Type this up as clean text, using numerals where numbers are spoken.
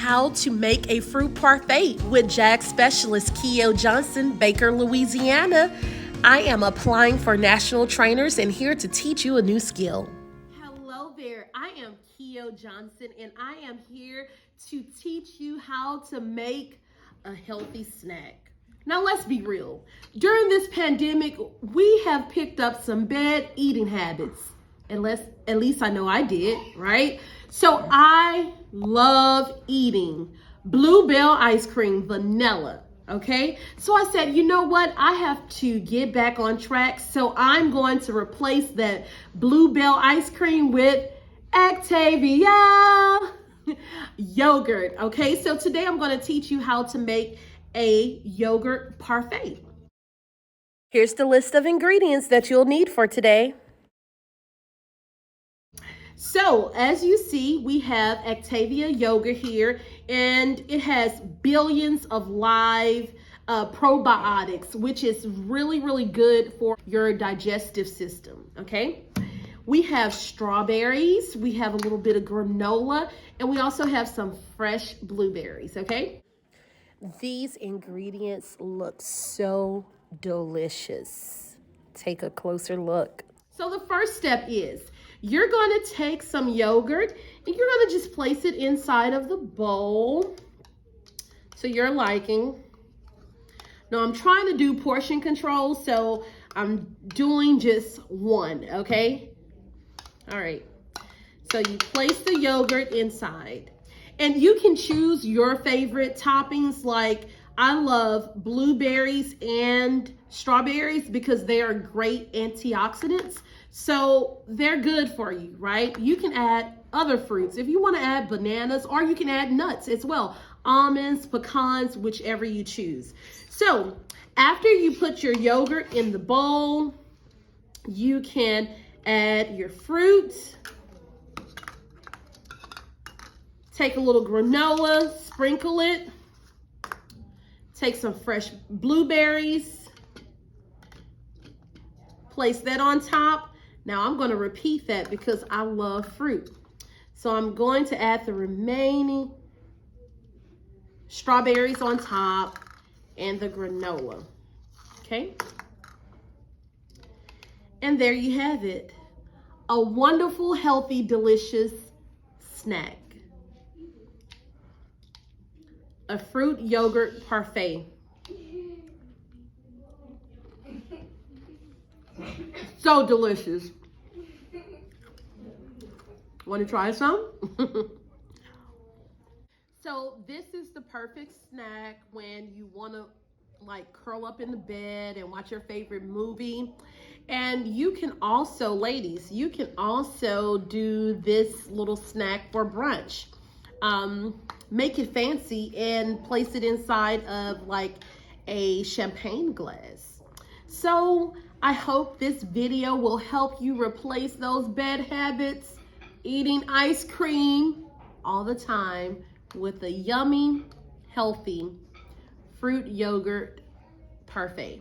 How to make a fruit parfait with JAG specialist Keo Johnson, Baker, Louisiana. I am applying for national trainers and here to teach you a new skill. Hello there, I am Keo Johnson and I am here to teach you how to make a healthy snack. Now let's be real. During this pandemic, we have picked up some bad eating habits. At least I know I did, right? So I love eating Bluebell ice cream, vanilla, okay? So I said, you know what? I have to get back on track. So I'm going to replace that Bluebell ice cream with Activia yogurt, okay? So today I'm going to teach you how to make a yogurt parfait. Here's the list of ingredients that you'll need for today. So as you see, we have Activia yogurt here, and it has billions of live probiotics, which is really, really good for your digestive system, okay? We have strawberries, we have a little bit of granola, and we also have some fresh blueberries, okay? These ingredients look so delicious. Take a closer look. So the first step is you're going to take some yogurt and you're going to just place it inside of the bowl to your liking. Now I'm trying to do portion control, so I'm doing just one, okay? All right. So you place the yogurt inside. And you can choose your favorite toppings. Like I love blueberries and strawberries because they are great antioxidants. So they're good for you, right? You can add other fruits. If you want to add bananas, or you can add nuts as well. Almonds, pecans, whichever you choose. So after you put your yogurt in the bowl, you can add your fruits. Take a little granola, sprinkle it. Take some fresh blueberries. Place that on top. Now I'm going to repeat that because I love fruit. So I'm going to add the remaining strawberries on top and the granola. Okay? And there you have it. A wonderful, healthy, delicious snack. A fruit yogurt parfait. So delicious. Want to try some? So this is the perfect snack when you want to like curl up in the bed and watch your favorite movie. And you can also, ladies, you can also do this little snack for brunch. Make it fancy and place it inside of like a champagne glass. So I hope this video will help you replace those bad habits, eating ice cream all the time, with a yummy, healthy fruit yogurt parfait.